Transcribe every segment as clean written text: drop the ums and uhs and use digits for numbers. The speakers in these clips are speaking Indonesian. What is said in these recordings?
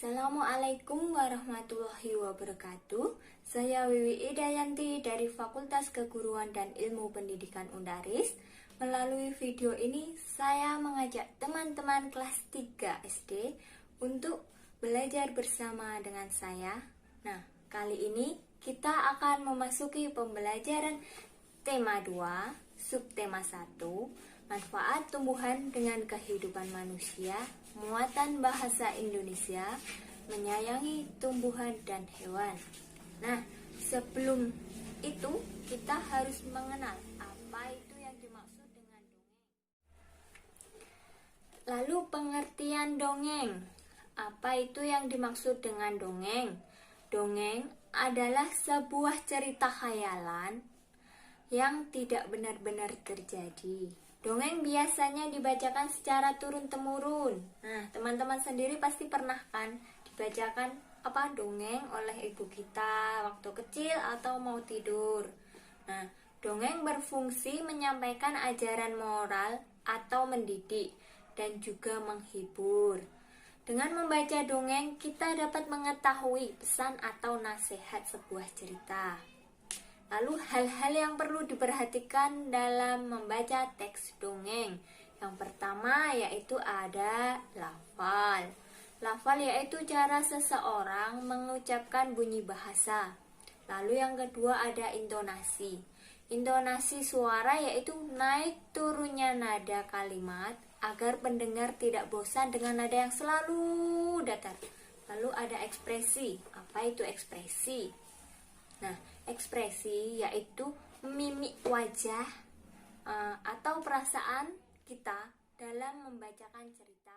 Assalamualaikum warahmatullahi wabarakatuh. Saya Wiwi Idayanti dari Fakultas Keguruan dan Ilmu Pendidikan Undaris. Melalui video ini saya mengajak teman-teman kelas 3 SD untuk belajar bersama dengan saya. Nah, kali ini kita akan memasuki pembelajaran tema 2, subtema 1, manfaat tumbuhan dengan kehidupan manusia, muatan bahasa Indonesia, menyayangi tumbuhan dan hewan. Nah, sebelum itu kita harus mengenal apa itu yang dimaksud dengan dongeng. Lalu pengertian dongeng. Apa itu yang dimaksud dengan dongeng? Dongeng adalah sebuah cerita khayalan yang tidak benar-benar terjadi. Dongeng biasanya dibacakan secara turun-temurun. Nah, teman-teman sendiri pasti pernah kan dibacakan dongeng oleh ibu kita waktu kecil atau mau tidur. Nah, dongeng berfungsi menyampaikan ajaran moral atau mendidik dan juga menghibur. Dengan membaca dongeng, kita dapat mengetahui pesan atau nasihat sebuah cerita. Lalu hal-hal yang perlu diperhatikan dalam membaca teks dongeng. Yang pertama yaitu ada lafal. Lafal yaitu cara seseorang mengucapkan bunyi bahasa. Lalu yang kedua ada intonasi. Intonasi suara yaitu naik turunnya nada kalimat agar pendengar tidak bosan dengan nada yang selalu datar. Lalu ada ekspresi. Apa itu ekspresi? Nah, ekspresi yaitu mimik wajah atau perasaan kita dalam membacakan cerita.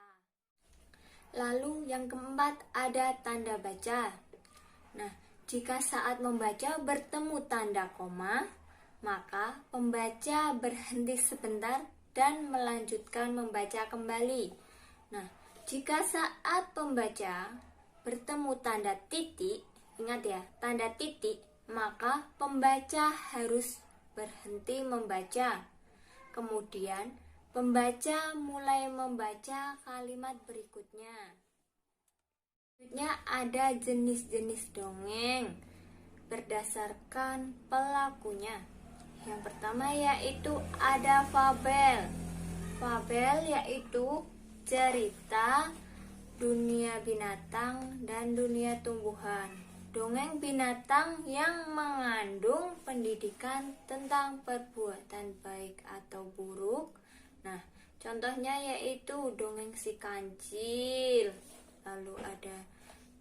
Lalu yang keempat ada tanda baca. Nah, jika saat membaca bertemu tanda koma, maka pembaca berhenti sebentar dan melanjutkan membaca kembali. Nah, jika saat pembaca bertemu tanda titik, ingat ya, tanda titik, maka pembaca harus berhenti membaca. Kemudian pembaca mulai membaca kalimat berikutnya. Berikutnya ada jenis-jenis dongeng berdasarkan pelakunya. Yang pertama yaitu ada fabel. Fabel yaitu cerita dunia binatang dan dunia tumbuhan. Dongeng binatang yang mengandung pendidikan tentang perbuatan baik atau buruk. Nah, contohnya yaitu dongeng si kancil. Lalu ada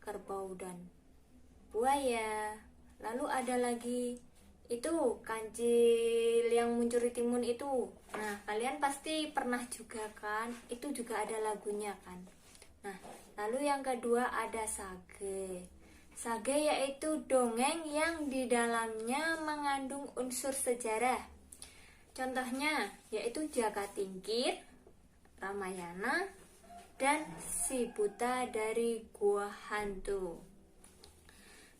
kerbau dan buaya. Lalu ada lagi itu kancil yang mencuri timun itu. Nah, kalian pasti pernah juga kan? Itu juga ada lagunya kan? Nah, lalu yang kedua ada sage. Sage yaitu dongeng yang di dalamnya mengandung unsur sejarah. Contohnya yaitu Jagatingkir, Ramayana, dan Si Buta dari Gua Hantu.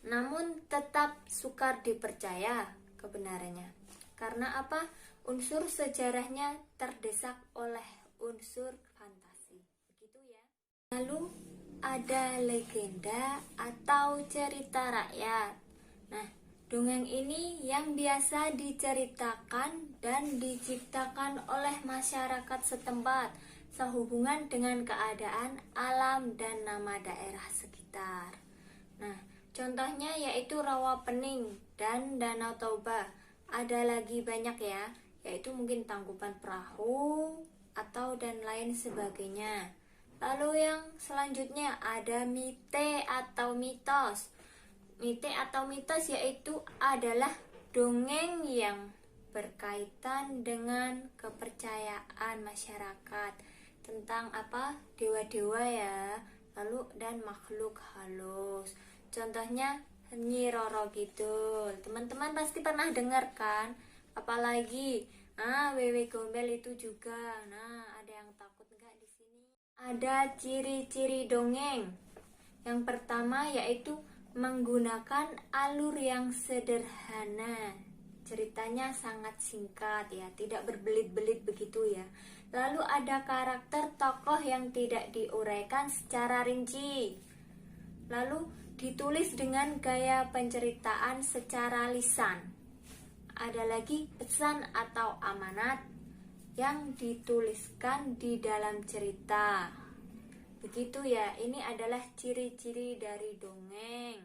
Namun tetap sukar dipercaya kebenarannya. Karena apa? Unsur sejarahnya terdesak oleh unsur fantasi. Begitu ya. Lalu ada legenda atau cerita rakyat. Nah, dongeng ini yang biasa diceritakan dan diciptakan oleh masyarakat setempat sehubungan dengan keadaan alam dan nama daerah sekitar. Nah, contohnya yaitu Rawapening dan Danau Toba. Ada lagi banyak ya, yaitu mungkin Tangkuban Perahu atau dan lain sebagainya. Lalu yang selanjutnya ada mite atau mitos. Mite atau mitos yaitu adalah dongeng yang berkaitan dengan kepercayaan masyarakat tentang dewa-dewa ya, lalu dan makhluk halus. Contohnya Nyi Roro Kidul. Teman-teman pasti pernah dengar kan? Apalagi Wewe Gombel itu juga. Nah, ada yang takut enggak di sini? Ada ciri-ciri dongeng. Yang pertama yaitu menggunakan alur yang sederhana. Ceritanya sangat singkat ya, tidak berbelit-belit begitu ya. Lalu ada karakter tokoh yang tidak diuraikan secara rinci. lalu ditulis dengan gaya penceritaan secara lisan. Ada lagi pesan atau amanat yang dituliskan di dalam cerita. Begitu ya, ini adalah ciri-ciri dari dongeng.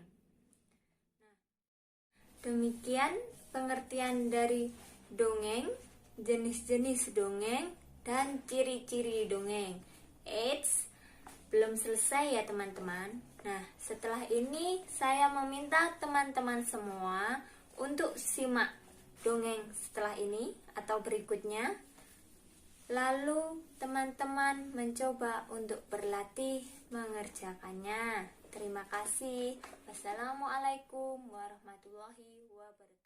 Demikian pengertian dari dongeng, jenis-jenis dongeng, dan ciri-ciri dongeng. Eits, belum selesai ya teman-teman. Nah, setelah ini saya meminta teman-teman semua untuk simak dongeng setelah ini atau berikutnya. Lalu teman-teman mencoba untuk berlatih mengerjakannya. Terima kasih. Wassalamualaikum warahmatullahi wabarakatuh.